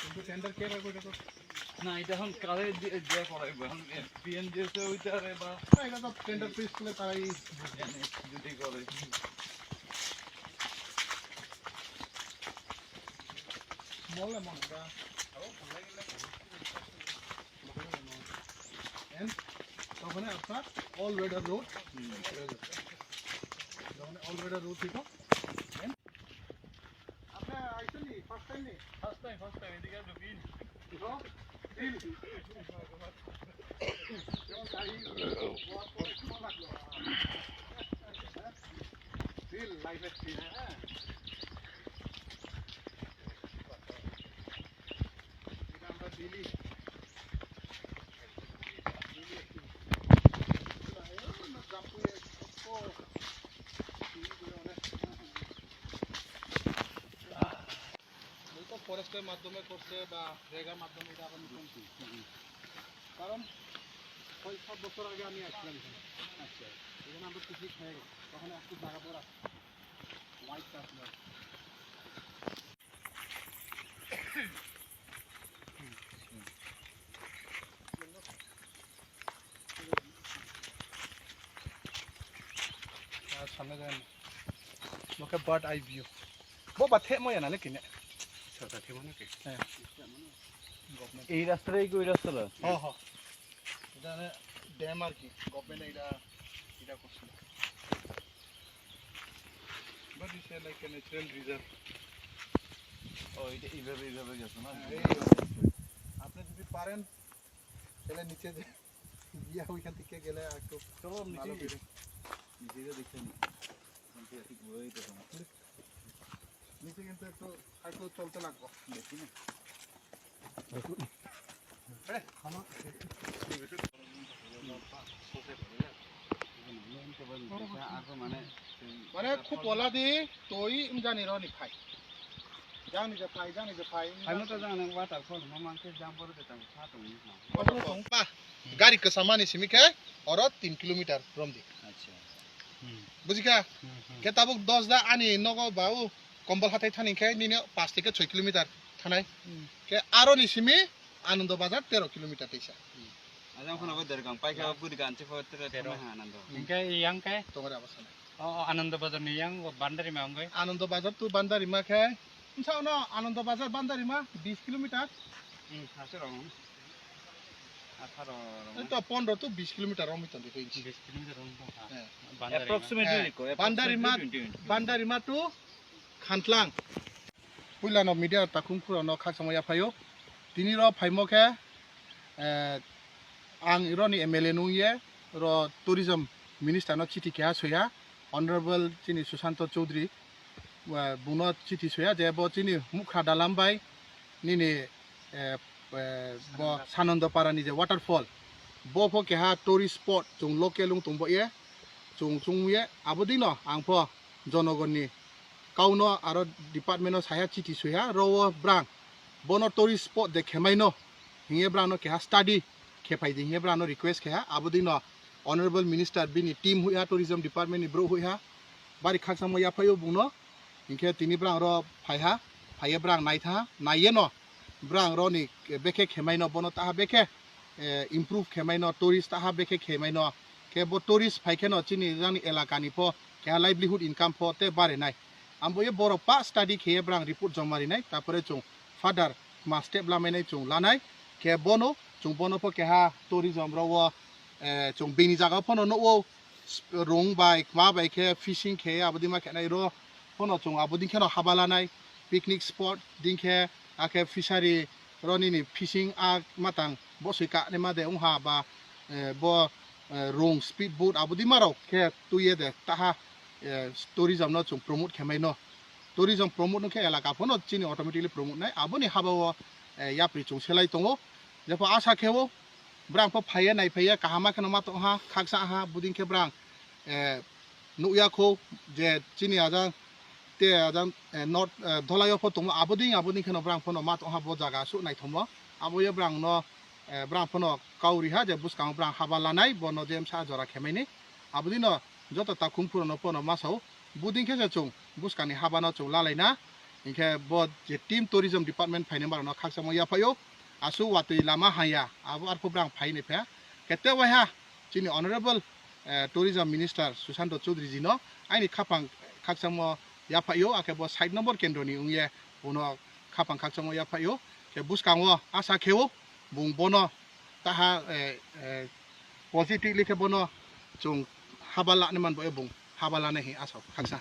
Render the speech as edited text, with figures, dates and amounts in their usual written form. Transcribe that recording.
কিন্তু টেন্ডার কে রাখবে এটা তো না এটা এখন কারে দিয়ে করাইব এখন পিএনজিএস ওইটারে বা এটা তো টেন্ডার ফিস করলে তারাই জানে যদি করে মলে মনটা তখন আপনার অল ওয়েদার রোড যখন অল ওয়েদার রোড ছিল আপনি আইছেন নি ফার্স্ট টাইম এদিকে ঢুকিন ফিল লাইফের ফিল হ্যাঁ এটা আমরা দিলি ফরেস্টের মাধ্যমে করছে বা রেগার মাধ্যমে এটা আবার নতুন কারণ 6-7 বছর আগে আমি আসলাম এখানে আচ্ছা এখানে আমরা পিকনিক হয়ে গেছি তখন একটু জায়গা পর আসছে হোয়াইট কাশ্মীর সামনে যান ওকে বার্ড আই ভিউ বো বাথে মই না নাকি না সাথে থেমো নাকি হ্যাঁ এই রাস্তাটাই কি ওই রাস্তাটা হ্যাঁ হ্যাঁ এটা ড্যাম আর কি গভর্নমেন্ট এটা করছে but it's like a natural reserve ও এটা এইভাবে গেছে না আপনি যদি পারেন তাহলে নিচে গিয়া ওইখান থেকে গেলে একটু চলো ভালো নিচে দেখছেন ঠিক বই তো নিচে কিন্তু একটু একটু চলতে লাগবে দেখি না মানে খুব বলা দি তুই জানি রনি খাই জানি যে খাই আমি তো জানি ওয়াটারফল মামাকে জাম পরে দিতাম সাথে গাড়ি के सामान इसमें के और 3 किलोमीटर from दी আচ্ছা बुझिका के ताबुक 10 दा आनी नगो बाउ कम्बल हाथाय थानि के निने 5 থেকে 6 किलोमीटर थानाय के आरो निसिमी आनंद बाजार 13 किलोमीटर तैसा আজাম কোন আবার দরকার পাইকা পুরি গানছে পরে তেরে আনন্দ Ingkay yang kay তোমার অবস্থা Ananda Bazar ni yang bandar ni mang kay आनंद बाजार तू बान्दारिमा के इनसा न आनंद बाजार बान्दारिमा 20 किलोमीटर আছে রং 18 तो 15 to 20 किलोमीटर रमित देखो 20 kilometer approximately ko बान्दारिमा टु खानथलां पुइलान मिडिया ताखुंखुर न खासमया फायो तिनि र फाइमके आं इरनि एमएलए नुये र टुरिज्म मिनिस्टर न चिठी क्या सोया ऑनरेबल चिनि सुशांत चौधरी बुनो चिठी सोया जे ब चिनि मुखा दालामबाय निनि ब सानन्द पारानि जे वाटरफॉल ब फ केहा टूरिस्ट स्पॉट जों लोकेलुं तंबये जों आबोदि न आं फ जनगणनि काउनो आरो डिपार्टमेन्ट साया चिठी सोया रव ब्रां बनो टूरिस्ट स्पॉट दे खेमाइनो हिंगे ब्रानो केहा स्टडी खेफाइ दि हिंगे ब्रानो रिक्वेस्ट केहा आबोदि न ऑनरेबल मिनिस्टर बिनि टीम हुया टूरिज्म डिपार्टमेंट नि ब्रो हुया बारि खाकसामो याफायो बुनो इनके तिनि ब्रां र फाये ब्रां नायथा नाये न ब्रां रनि बेखे खेमाइनो बनो ताहा बेखे इम्प्रूव खेमाइनो टूरिस्ट ताहा बेखे खेमाइनो के बो टूरिस्ट फाइकेनो चिनि जानि एलाकानि प के लाइवलीहुड इनकाम प ते बारे नाय आमबो ये बरो पा स्टडी खे ब्रां रिपोर्ट जमारि नाय तापरे जों फादर मा स्टेप लामायनाय जों लानाय के बनो जों बनो प केहा टूरिज्म रव जों बेनि जागा फनो नो रंग बाइक मा बाइके फिशिंग खे आबोदि मा खेनाय रो फनो जों आबोदि खेनो हाबालानाय पिकनिक स्पॉट दिंखे आके फिशारी रनिनि फिशिंग आ मातां बसुइका ने मादे उहा बा ब रंग स्पीड बोट आबोदि माराव के तुये दे ताहा टूरिज्म न जों प्रमोट खेमाइनो टूरिज्म प्रमोट न के एलाका फनो चिनि ऑटोमेटिकली प्रमोट नाय आबोनि हाबाव याप्रि जों सेलाय दङो जेफो आशा खेवो ब्रां प फाये नाय फाये काहामा खनो मा तहा खाकसा हा बुदिं के ब्रां नुयाखौ जे चिनि आजा ते आजा नॉर्थ धलायो फ तङ आबोदि खनो ब्रां फनो मा तहा ब जागा सु नायथमो आबोये ब्रां न ब्रां फनो काउरि हा जे बुसकां ब्रां हाबा लानाय बनो जेम सा जरा खेमाइनि आबोदि न जत ताखुंफुर न फनो मासाव बुदिं के जों बुसकानि हाबा न जों लालायना inke bo je team tourism department phaine mar no khaksa mo ya phayo asu watui lama haya abo ar pubrang phaine pha kete wa ha chini honorable tourism minister Susanto Chaudhary ji no aini khapang khaksa mo ya phayo ake bo site number kendro ni ungye bono khapang khaksa mo ya phayo ke buskango asa kheo bung bono taha positively ke bono chung habala ne man bo bung habala ne hi asa khaksa